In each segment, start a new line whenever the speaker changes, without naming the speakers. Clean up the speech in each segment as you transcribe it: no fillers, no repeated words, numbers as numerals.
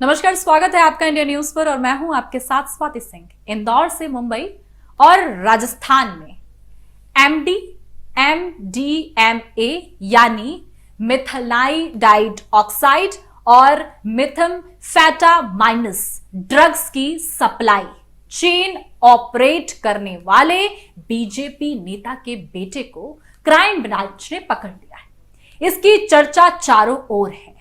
नमस्कार, स्वागत है आपका इंडिया न्यूज पर और मैं हूं आपके साथ स्वाति सिंह। इंदौर से मुंबई और राजस्थान में MDMA यानी मिथाइलाइड ऑक्साइड और मेथाम्फेटामाइन्स ड्रग्स की सप्लाई चेन ऑपरेट करने वाले बीजेपी नेता के बेटे को क्राइम ब्रांच ने पकड़ लिया है। इसकी चर्चा चारों ओर है।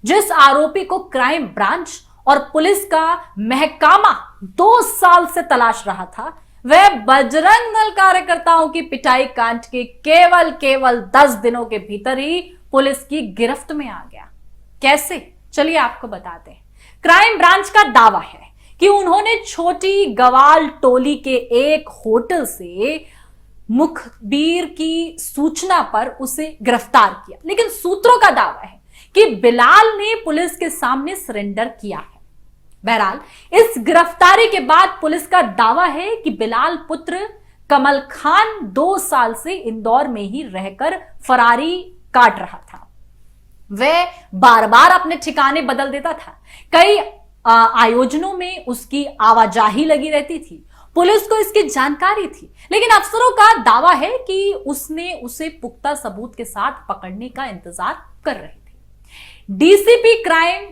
जिस आरोपी को क्राइम ब्रांच और पुलिस का महकमा 2 साल से तलाश रहा था, वह बजरंग दल कार्यकर्ताओं की पिटाई कांड के केवल 10 दिनों के भीतर ही पुलिस की गिरफ्त में आ गया। कैसे? चलिए आपको बताते हैं। क्राइम ब्रांच का दावा है कि उन्होंने छोटी गवाल टोली के एक होटल से मुखबिर की सूचना पर उसे गिरफ्तार किया, लेकिन सूत्रों का दावा है कि बिलाल ने पुलिस के सामने सरेंडर किया है। बहरहाल इस गिरफ्तारी के बाद पुलिस का दावा है कि बिलाल पुत्र कमल खान 2 साल से इंदौर में ही रहकर फरारी काट रहा था। वह बार बार अपने ठिकाने बदल देता था। कई आयोजनों में उसकी आवाजाही लगी रहती थी। पुलिस को इसकी जानकारी थी, लेकिन अफसरों का दावा है कि उसने उसे पुख्ता सबूत के साथ पकड़ने का इंतजार कर रही थी। डीसीपी क्राइम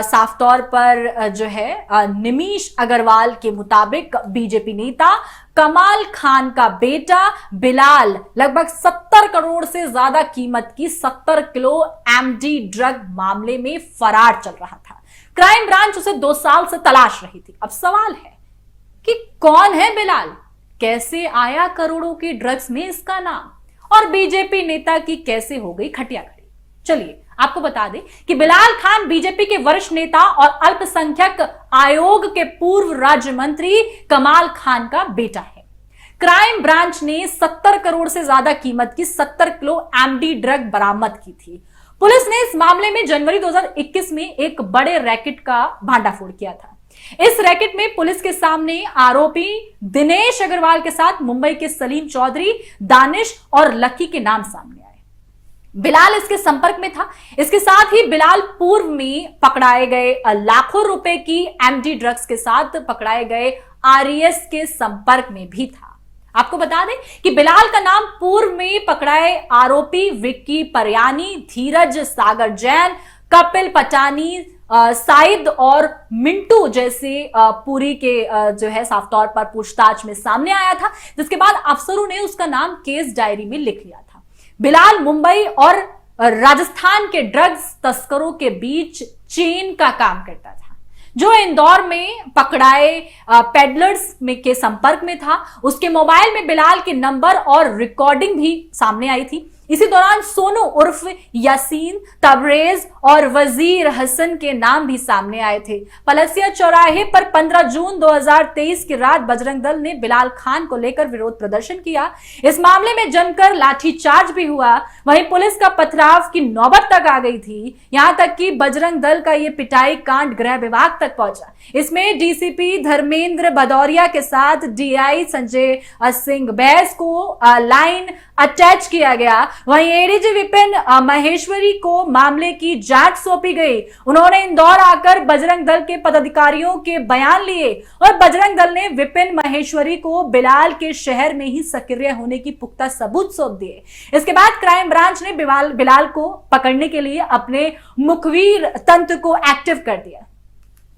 साफ तौर पर जो है निमिष अग्रवाल के मुताबिक बीजेपी नेता कमाल खान का बेटा बिलाल लगभग 70 करोड़ से ज्यादा कीमत की 70 किलो एमडी ड्रग मामले में फरार चल रहा था। क्राइम ब्रांच उसे 2 साल से तलाश रही थी। अब सवाल है कि कौन है बिलाल, कैसे आया करोड़ों की ड्रग्स में इसका नाम, और बीजेपी नेता की कैसे हो गई खटिया खड़ी। चलिए आपको बता दें कि बिलाल खान बीजेपी के वरिष्ठ नेता और अल्पसंख्यक आयोग के पूर्व राज्य मंत्री कमाल खान का बेटा है। क्राइम ब्रांच ने 70 करोड़ से ज्यादा कीमत की 70 किलो एमडी ड्रग बरामद की थी। पुलिस ने इस मामले में जनवरी 2021 में एक बड़े रैकेट का भांडाफोड़ किया था। इस रैकेट में पुलिस के सामने आरोपी दिनेश अग्रवाल के साथ मुंबई के सलीम चौधरी, दानिश और लकी के नाम सामने आए। बिलाल इसके संपर्क में था। इसके साथ ही बिलाल पूर्व में पकड़ाए गए लाखों रुपए की एमडी ड्रग्स के साथ पकड़ाए गए आरएस के संपर्क में भी था। आपको बता दें कि बिलाल का नाम पूर्व में पकड़ाए आरोपी विक्की परयानी, धीरज सागर जैन, कपिल पटानी, साइद और मिंटू जैसे पूरी के जो है साफ तौर पर पूछताछ में सामने आया था, जिसके बाद अफसरों ने उसका नाम केस डायरी में लिख लिया था। बिलाल मुंबई और राजस्थान के ड्रग्स तस्करों के बीच चेन का काम करता था, जो इंदौर में पकड़ाए पेडलर्स में के संपर्क में था। उसके मोबाइल में बिलाल के नंबर और रिकॉर्डिंग भी सामने आई थी। इसी दौरान सोनू उर्फ यासीन, तबरेज और वजीर हसन के नाम भी सामने आए थे। पलसिया चौराहे पर 15 जून 2023 की रात बजरंग दल ने बिलाल खान को लेकर विरोध प्रदर्शन किया। इस मामले में जमकर लाठीचार्ज भी हुआ। वहीं पुलिस का पथराव की नौबत तक आ गई थी। यहां तक कि बजरंग दल का यह पिटाई कांड गृह विभाग तक पहुंचा। इसमें डीसीपी धर्मेंद्र भदौरिया के साथ डीआई संजय सिंह बैस को लाइन अटैच किया गया। वहीं एडीजी विपिन महेश्वरी को मामले की जांच सौंपी गई। उन्होंने इंदौर आकर बजरंग दल के पदाधिकारियों के बयान लिए और बजरंग दल ने विपिन महेश्वरी को बिलाल के शहर में ही सक्रिय होने की पुख्ता सबूत सौंप दिए। इसके बाद क्राइम ब्रांच ने बिलाल को पकड़ने के लिए अपने मुखबिर तंत्र को एक्टिव कर दिया।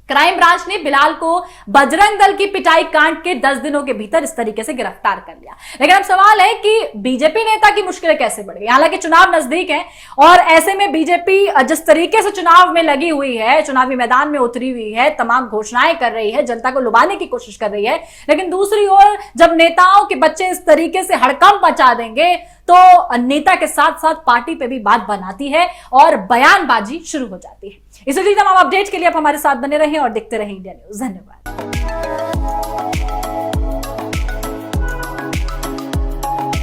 क्राइम ब्रांच ने बिलाल को बजरंग दल की पिटाई कांड के 10 दिनों के भीतर इस तरीके से गिरफ्तार कर लिया। लेकिन अब सवाल है कि बीजेपी नेता की मुश्किलें कैसे बढ़ गई। हालांकि चुनाव नजदीक है और ऐसे में बीजेपी जिस तरीके से चुनाव में लगी हुई है, चुनावी मैदान में उतरी हुई है, तमाम घोषणाएं कर रही है, जनता को लुभाने की कोशिश कर रही है, लेकिन दूसरी ओर जब नेताओं के बच्चे इस तरीके से हड़कंप मचा देंगे तो नेता के साथ साथ पार्टी पे भी बात बनाती है और बयानबाजी शुरू हो जाती है। इसलिए तमाम अपडेट के लिए आप हमारे साथ बने रहें और देखते रहें इंडिया न्यूज। धन्यवाद।